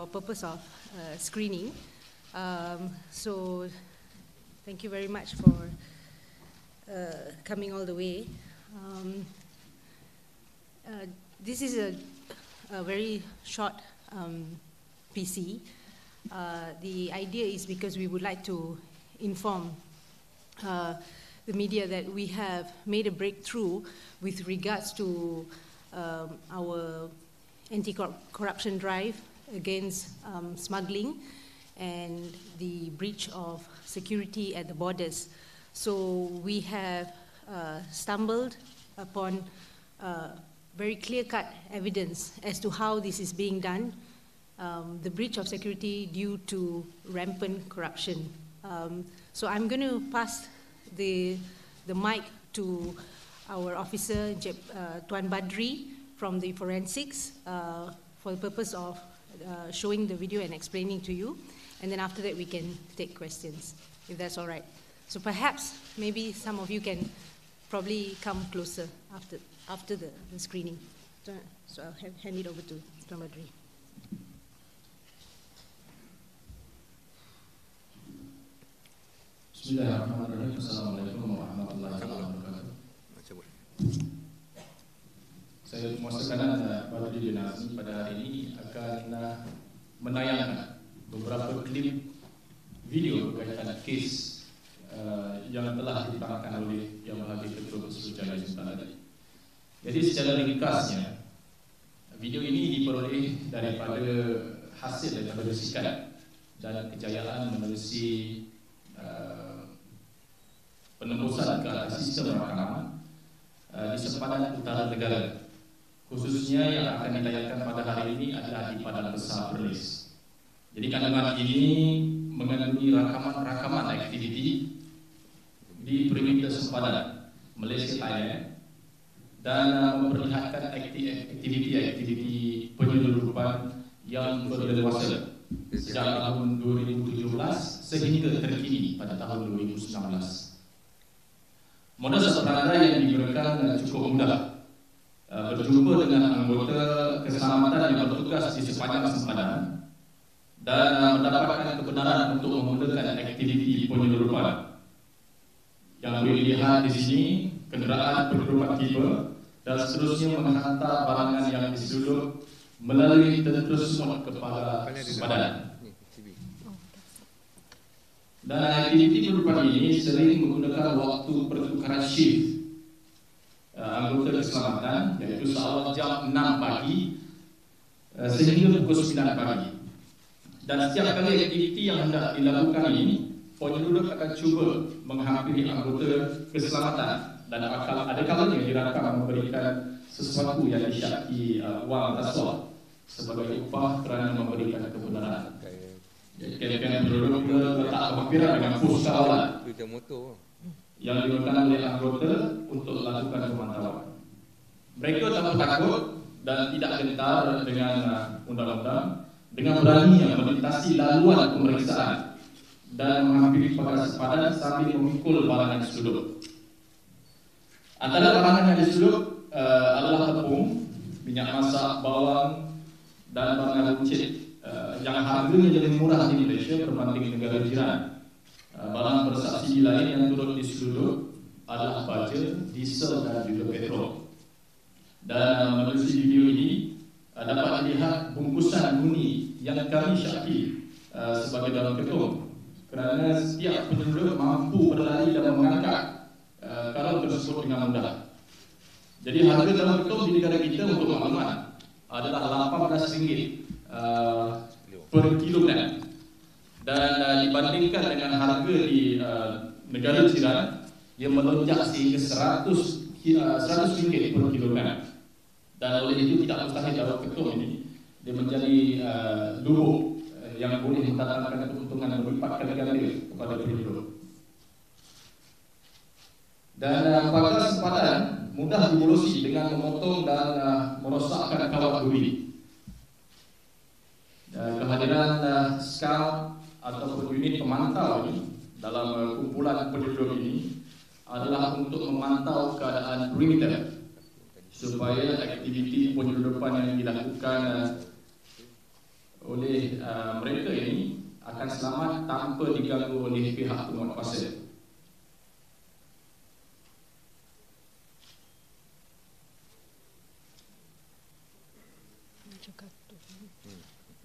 for purpose of screening. So thank you very much for coming all the way. This is a very short PC. The idea is because we would like to inform the media that we have made a breakthrough with regards to our anti-corruption drive against smuggling and the breach of security at the borders. So we have stumbled upon very clear-cut evidence as to how this is being done, the breach of security due to rampant corruption. So I'm going to pass the mic to our officer, Tuan Badri, from the forensics for the purpose of showing the video and explaining to you. And then after that, we can take questions, if that's all right. So perhaps, maybe some of you can probably come closer after the screening. So I'll hand it over to Tuan Badri. Bismillahirrahmanirrahim. Assalamualaikum warahmatullahi wabarakatuh. Saya memuasakan Badri Nazmi pada hari ini akan menayangkan beberapa klip video berkaitan kes yang telah ditangani oleh Yang Berhadi Ketua Suruhanjaya Pencegahan. Jadi secara ringkasnya, video ini diperoleh daripada hasil daripada sikat dan kejayaan menerusi penembusan ke atas sistem rakaman di sempadan utara negara. Khususnya yang akan ditayangkan pada hari ini adalah di Padang Besar Perlis. Jadi kandungan ini mengandungi rakaman aktiviti di perimeter sempadan Malaysia Thailand dan memperlihatkan aktiviti penyeludupan yang berleluasa sejak tahun 2017 sehingga terkini pada tahun 2019. Modus operandi yang diberikan cukup mudah. Berjumpa dengan anggota keselamatan yang bertugas di sepanjang sempadan dan mendapatkan kebenaran untuk memulakan aktiviti penyeludupan. Yang boleh dilihat di sini, kenderaan penyeludupan tiba dan seterusnya menghantar barangan yang diseludup melalui terus kepada sempadan. Dan aktiviti penyeludupan ini sering menggunakan waktu pertukaran shift anggota keselamatan, iaitu seawal jam 6 pagi sehingga pukul 9 pagi. Dan setiap kali aktiviti yang hendak dilakukan ini, penyeludup akan cuba menghampiri anggota keselamatan dan ada kalanya dirakam memberikan sesuatu yang disyaki wang rasuah sebagai upah kerana memberikan kebenaran. Kempen penduduk letak kemampiran dengan pos kawalan yang digunakan oleh anggota untuk melakukan pemantauan. Mereka tak takut dan tidak gentar dengan undang-undang, dengan berani melintasi laluan pemeriksaan dan menghampiri pagar sempadan sambil memikul barangan diseludup. Antara barangan yang diseludup adalah tepung, minyak masak, bawang dan barangan runcit yang harganya lebih murah di Malaysia berbanding negara jiran. Barang bersubsidi lain yang turut diseludup adalah baja, diesel dan juga petrol. Dan menerusi video ini dapat dilihat bungkusan bunyi yang kami syaki sebagai daun ketum, kerana setiap penyeludup mampu berlari dan mengangkat karung tersebut dengan mudah. Jadi harga daun ketum di negara kita untuk maklumat adalah RM18 per kilogram. Dan dibandingkan dengan harga di negara jiran, ia melonjak sehingga RM100 per kilogram. Dan oleh itu tidak mustahil daun ketum ini dia menjadi lubuk yang boleh mendatangkan keuntungan berlipat kali ganda kepada penduduk. Dan pagar sempadan mudah dibolosi dengan memotong dan merosakkan kawat duri. Kehadiran scout ataupun unit pemantau ini dalam kumpulan penduduk ini adalah untuk memantau keadaan perimeter supaya aktiviti penyeludupan yang dilakukan oleh mereka ini akan selamat tanpa diganggu oleh pihak penguatkuasa.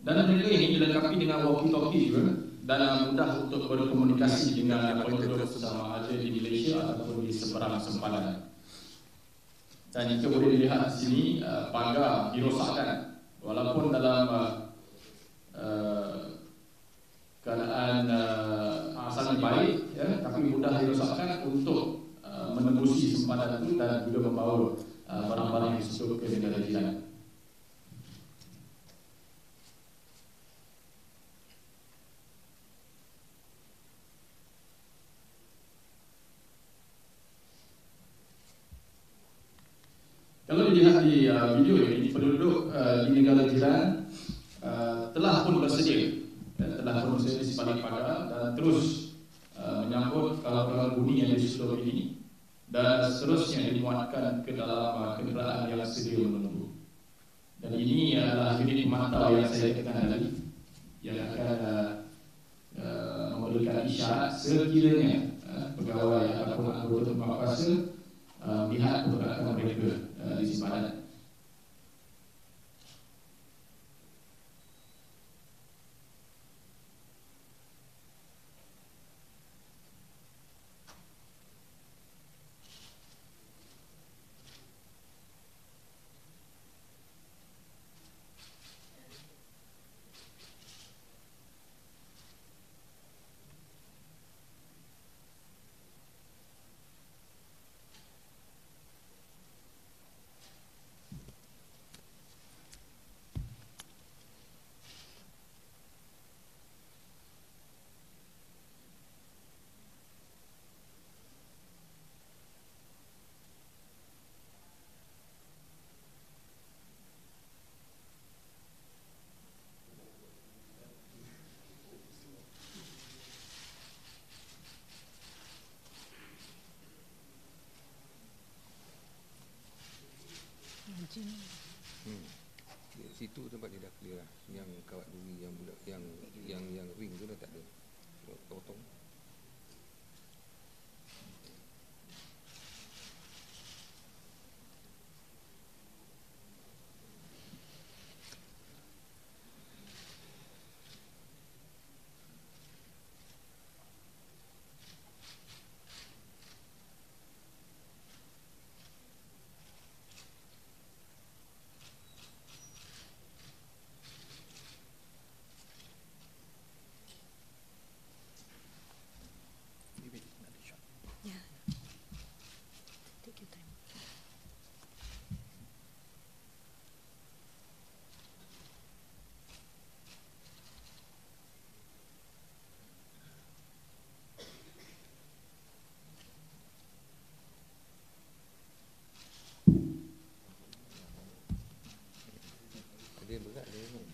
Dan mereka ini dilengkapi dengan walkie-talkie juga dan mudah untuk berkomunikasi dengan appointed sama ada di Malaysia ataupun di SPRM Sempadan. Dan jika boleh dilihat di sini, pagar dirosakkan walaupun dalam keadaan sangat baik, ya, tapi mudah dirosakkan untuk menembusi sempadan itu dan juga membawa barang-barang yang masuk ke negara jiran. Kalau dilihat di video ini, penduduk di negara jiran telah pun bersedia di sebalik pagar dan terus menyambut kalau bunyi yang disusul ini dan seterusnya dimuatkan ke dalam kenderaan yang sedia menunggu. Dan ini adalah unit pemantau yang saya katakan tadi yang akan memberikan isyarat sekiranya pegawai ataupun anggota penguatkuasa melihat pergerakan mereka di sempadan. Situ tempat dia dah clear lah. Yang kawat duri, yang budak, yang ring tu dah tak ada. Potong. Dia berat dia ni.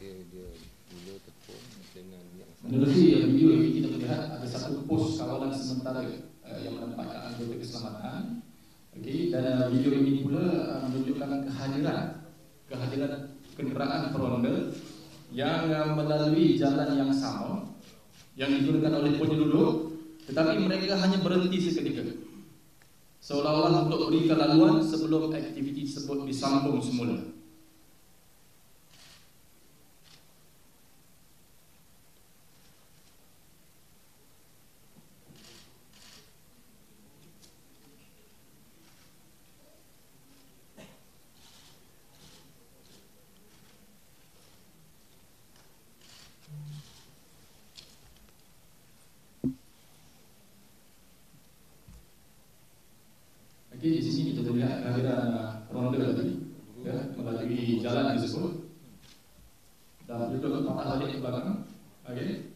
Dia gula tepung dengan yang menerusi video ini kita melihat ada satu pos kawalan sementara yang menempatkan anggota keselamatan. Okey, dan video ini pula menunjukkan kehadiran kenderaan peronda yang melalui jalan yang sama yang digunakan oleh penduduk, tetapi mereka hanya berhenti seketika seolah-olah untuk berikan laluan sebelum aktiviti tersebut disambung semula. Okey, di sini kita lihat ronde tadi, ya, melalui jalan tersebut dan duduk patah balik ke belakang. Okey.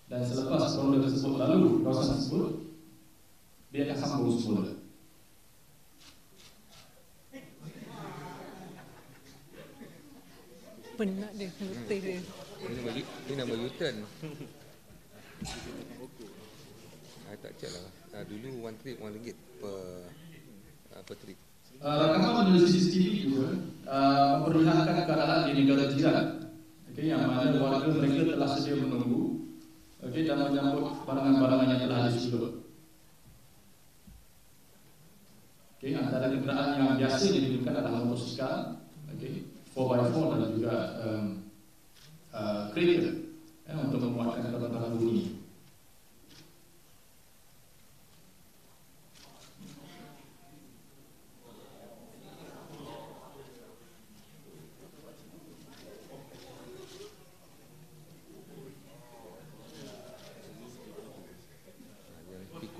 Dan selepas ronde tersebut lalu kawasan tersebut, dia akan sambung semula. Penat dia, letih dia. Ini nama U-turn. Tak cek lah. Dulu one trip RM1 per trip. Rakaman dari CCTV juga memperlihatkan keadaan di negara jiran, yang mana warga mereka telah sedia menunggu, dan menyambut barangan-barangan yang telah disulut. Antara kenderaan yang biasa digunakan adalah motosikal, 4x4 dan juga kereta untuk memuatkan barang-barang bunyi.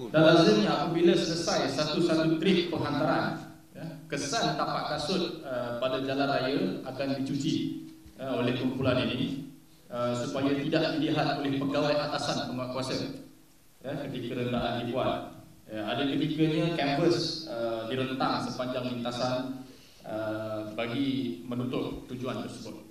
Dan lazimnya apabila selesai satu-satu trip penghantaran, kesan tapak kasut pada jalan raya akan dicuci oleh kumpulan ini supaya tidak dilihat oleh pegawai atasan penguatkuasa ketika rendahan dibuat. Ada ketikanya canvas direntang sepanjang lintasan bagi menutup tujuan tersebut.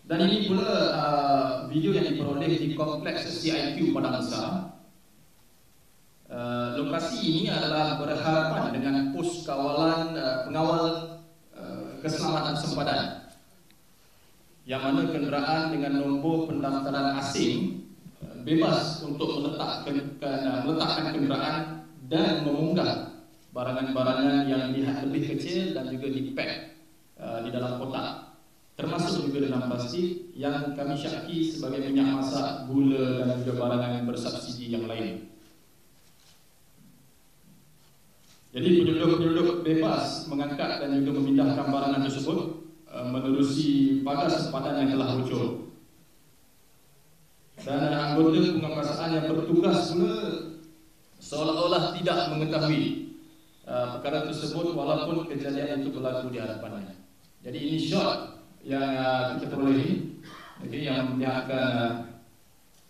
Dan ini pula video yang diperoleh di kompleks CIQ Padang Besar. Lokasi ini adalah berhadapan dengan pos kawalan pengawal keselamatan sempadan, yang mana kenderaan dengan nombor pendaftaran asing bebas untuk meletakkan kenderaan dan memunggah barangan-barangan yang dilihat lebih kecil dan juga dipack di dalam kotak, termasuk juga dalam plastik yang kami syaki sebagai minyak masak, gula dan juga barangan bersubsidi yang lain. Jadi penduduk bebas mengangkat dan juga memindahkan barangan tersebut menerusi pagar sempadan yang telah bocor. Dan anggota penguatkuasaan yang bertugas pula seolah-olah tidak mengetahui perkara tersebut walaupun kejadian itu berlaku di hadapannya. Jadi ini shot yang kita peroleh, yang memperlihatkan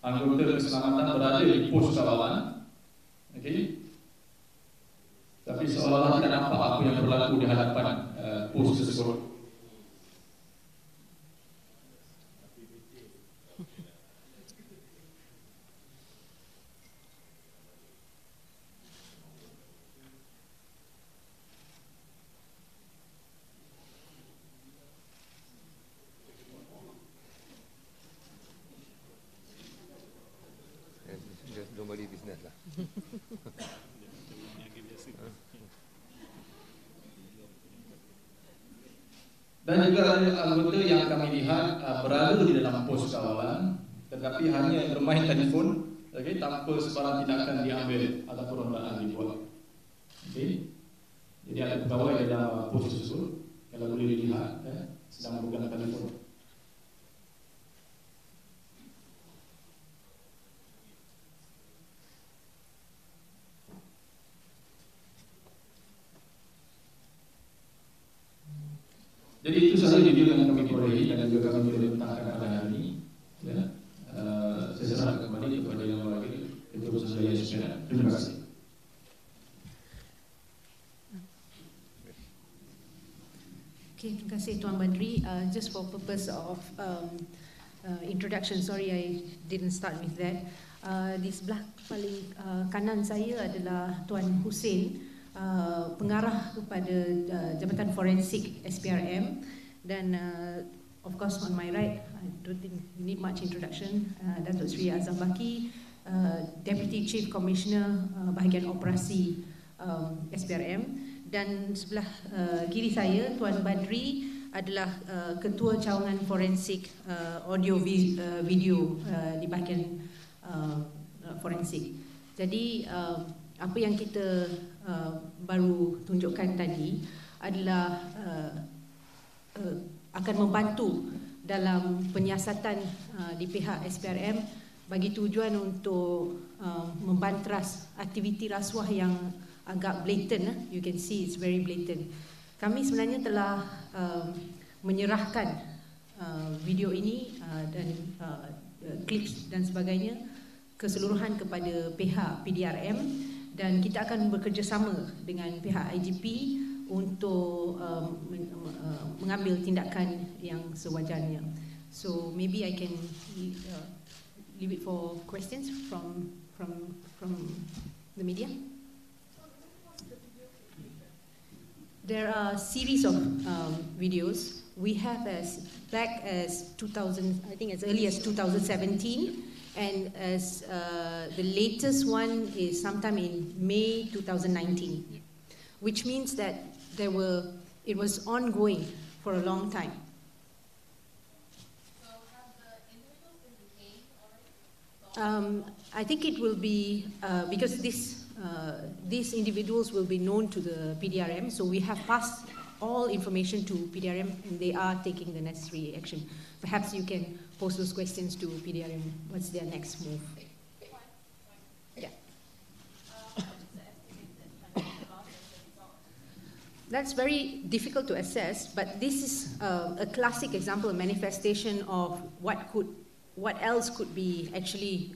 anggota keselamatan berada di pos kawalan, tapi seolah-olah tidak nampak apa yang berlaku di hadapan pos tersebut. Normally business lah. Dan juga ada anggota yang kami lihat berada di dalam pos kawalan, tetapi hanya bermain telefon, tanpa sebarang tindakan diambil ataupun rondaan dibuat. Jadi ada pegawai di dalam pos tersebut, kalau boleh dilihat, sedang memegang telefon. Jadi itu sahaja video yang kami peroleh dan juga kami boleh letakkan pada hari ini. Saya serahkan kembali kepada yang wakil Ketua Suruhanjaya SPRM. Terima kasih. Okay, terima kasih Tuan Badri. Just for purpose of introduction, sorry I didn't start with that. Di sebelah paling kanan saya adalah Tuan Hussein, pengarah kepada Jabatan Forensik SPRM, dan of course on my right, I don't think you need much introduction, Datuk Seri Azam Baki, Deputy Chief Commissioner Bahagian Operasi SPRM, dan sebelah kiri saya Tuan Badri adalah Ketua Cawangan Forensik Audio Video di bahagian forensik. Jadi apa yang kita baru tunjukkan tadi adalah akan membantu dalam penyiasatan di pihak SPRM bagi tujuan untuk membantras aktiviti rasuah yang agak blatant. You can see it's very blatant. Kami sebenarnya telah menyerahkan video ini dan clips dan sebagainya keseluruhan kepada pihak PDRM, dan kita akan bekerjasama dengan pihak IGP untuk mengambil tindakan yang sewajarnya. So maybe I can leave it for questions from the media. There are series of videos. We have as back as 2000, I think as early as 2017, and as the latest one is sometime in May 2019, which means that it was ongoing for a long time. So have the individuals been detained already? I think it will be, because these individuals will be known to the PDRM, so we have passed all information to PDRM and they are taking the necessary action. Perhaps you can pose those questions to PDRM. What's their next move? Yeah. That's very difficult to assess, but this is a classic example, a manifestation of what else could be actually,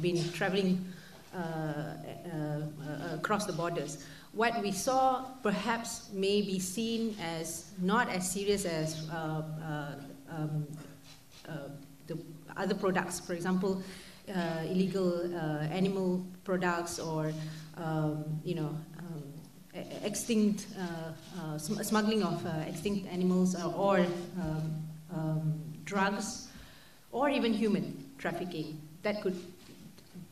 been traveling across the borders. What we saw perhaps may be seen as not as serious as the other products, for example, illegal animal products or extinct smuggling of extinct animals or drugs, or even human trafficking. That could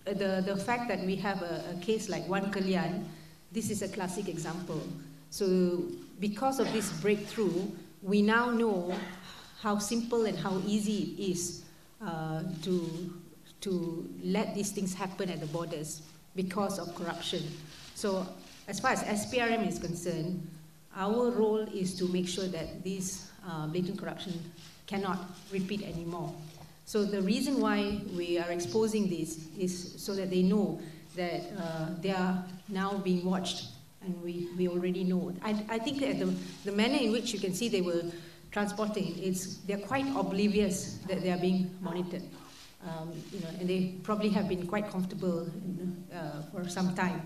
the fact that we have a case like Wan Kelian, this is a classic example. So because of this breakthrough, we now know how simple and how easy it is to let these things happen at the borders because of corruption. So as far as SPRM is concerned, our role is to make sure that this blatant corruption cannot repeat anymore. So the reason why we are exposing this is so that they know that they are now being watched, and we already know. I think that the manner in which you can see they were transporting, they're quite oblivious that they are being monitored. And they probably have been quite comfortable for some time.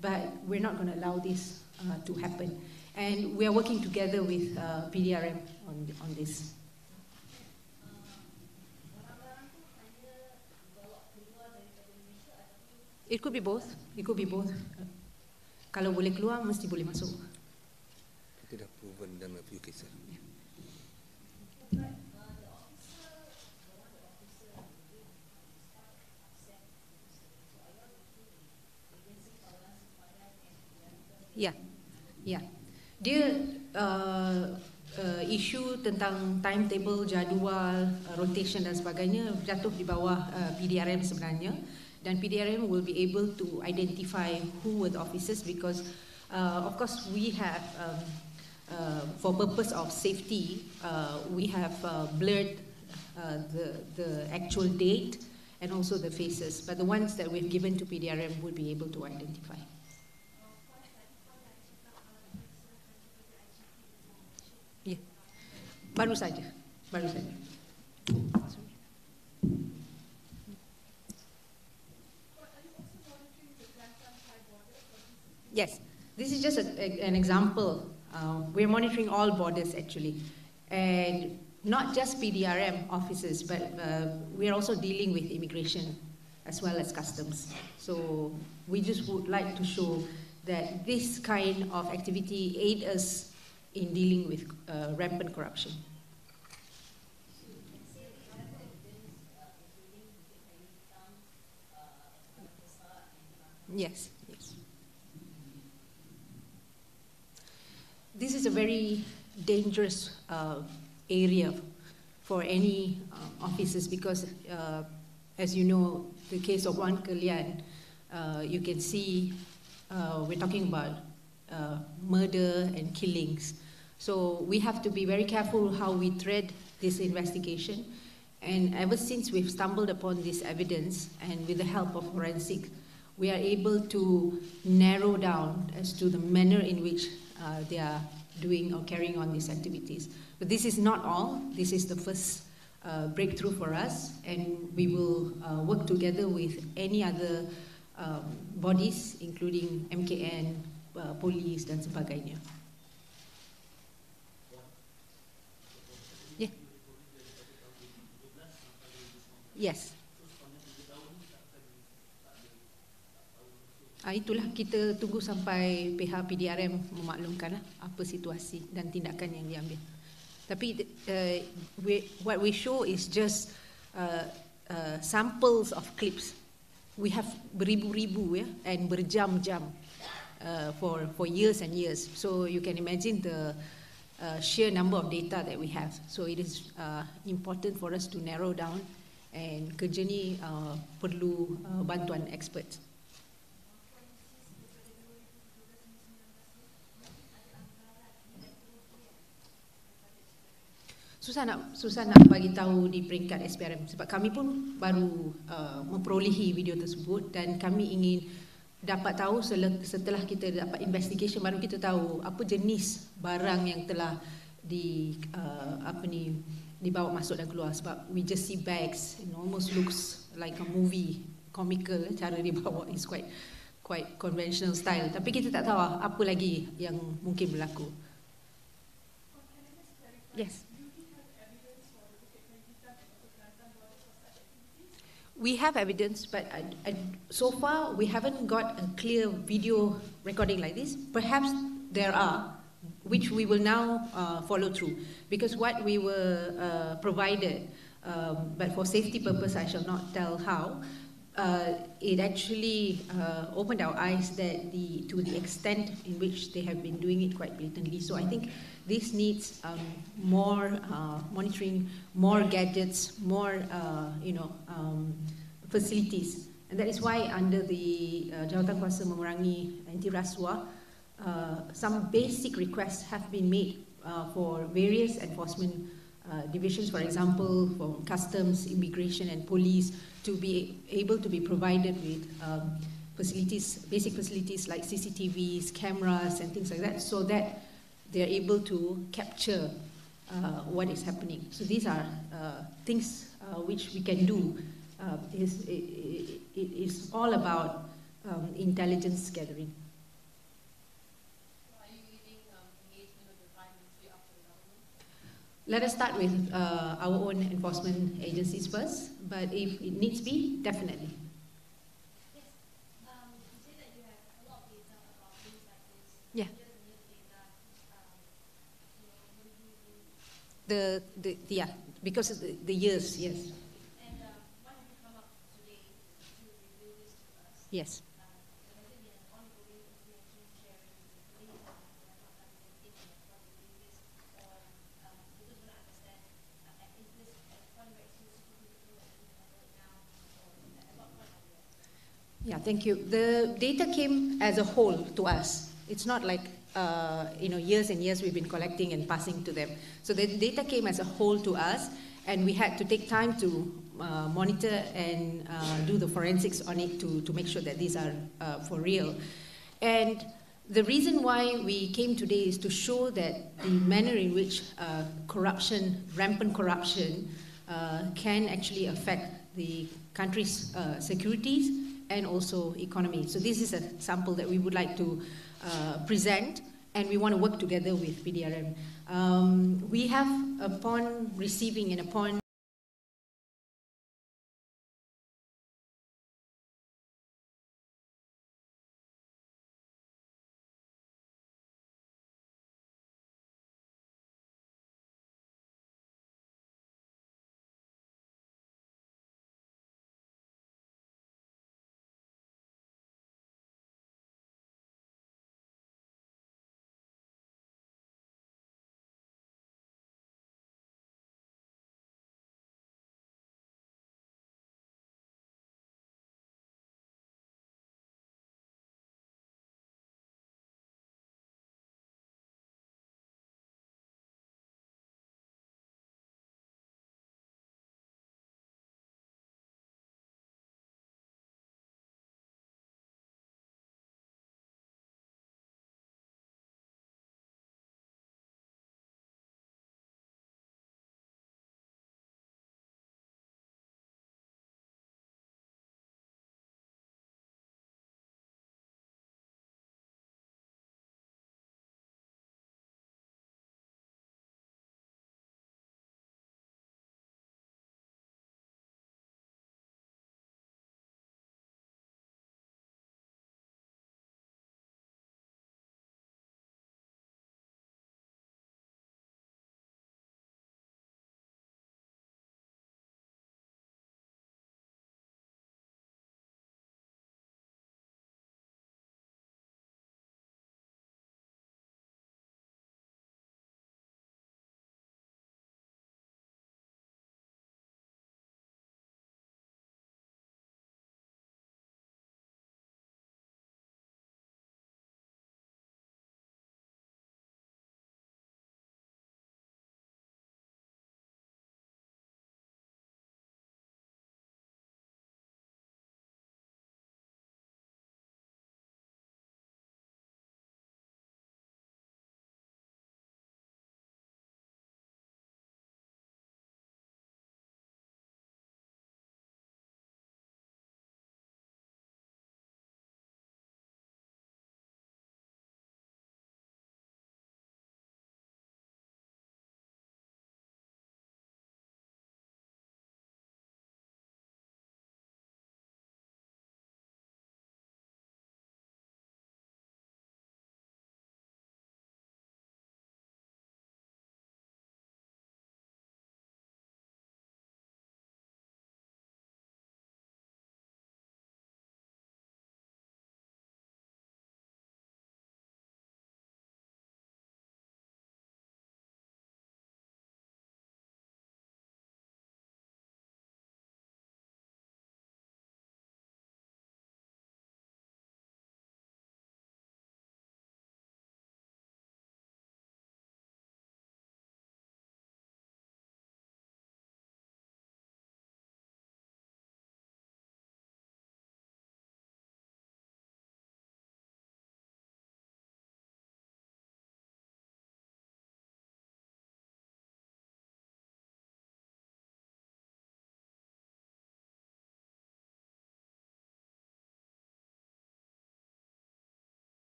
But we're not going to allow this to happen. And we are working together with PDRM on this. It could be both. It could be both. Kalau boleh keluar, mesti boleh masuk. Kita dah proven dalam a few cases. Ya, ya. Dia isu tentang timetable, jadual, rotation dan sebagainya jatuh di bawah PDRM sebenarnya. Dan PDRM will be able to identify who were the officers because, of course, we have, for purpose of safety, we have blurred the actual date and also the faces. But the ones that we've given to PDRM would be able to identify. Ya, baru saja. Yes, this is just an example. We're monitoring all borders actually, and not just PDRM officers, but we're also dealing with immigration as well as customs. So we just would like to show that this kind of activity aid us in dealing with rampant corruption. Yes. This is a very dangerous area for any officers because, as you know, the case of Wan Kelian, you can see we're talking about murder and killings. So we have to be very careful how we thread this investigation. And ever since we've stumbled upon this evidence, and with the help of forensic, we are able to narrow down as to the manner in which they are doing or carrying on these activities. But this is not all. This is the first breakthrough for us, and we will work together with any other bodies, including MKN, polis dan sebagainya. Yeah. Yes. Itulah kita tunggu sampai pihak PDRM memaklumkan apa situasi dan tindakan yang diambil. Tapi what we show is just samples of clips. We have beribu-ribu and berjam-jam for years and years. So you can imagine the sheer number of data that we have. So it is important for us to narrow down, and kerja ni perlu bantuan experts. Susah nak bagi tahu di peringkat SPRM sebab kami pun baru memperolehi video tersebut, dan kami ingin dapat tahu setelah kita dapat investigation baru kita tahu apa jenis barang yang telah dibawa masuk dan keluar. Sebab we just see bags, almost looks like a movie, comical cara dibawa, is quite conventional style. Tapi kita tak tahu apa lagi yang mungkin berlaku. Yes. We have evidence, but so far we haven't got a clear video recording like this. Perhaps there are, which we will now follow through, because what we were provided, but for safety purpose I shall not tell how, it actually opened our eyes that to the extent in which they have been doing it quite blatantly. So I think this needs more monitoring, more gadgets, more facilities, and that is why under the Jawatan Kuasa Memerangi Anti Rasuah, some basic requests have been made for various enforcement divisions, for example, for customs, immigration, and police, to be able to be provided with facilities, basic facilities like CCTVs, cameras, and things like that, so that they are able to capture what is happening. So these are things which we can do. It is all about intelligence gathering. So are you leaving engagement of the prime ministry up to the government? Let us start with our own enforcement agencies first, but if it needs be, definitely. Yes. You say that you have a lot of data about things like this. Yeah. Just need data. What do you do? Because of the years, yes. And what have you come up today to reveal this to us? Yes. Because I think there's ongoing information sharing with the police, and we have not done anything on what they do this, or we just want to understand, is this one very specific now, or at what point are you? Yeah, thank you. The data came as a whole to us. It's not like years and years we've been collecting and passing to them. So the data came as a whole to us, and we had to take time to monitor and do the forensics on it to make sure that these are for real. And the reason why we came today is to show that the manner in which rampant corruption, can actually affect the country's securities and also economy. So this is a sample that we would like to present, and we want to work together with PDRM. We have, upon receiving and upon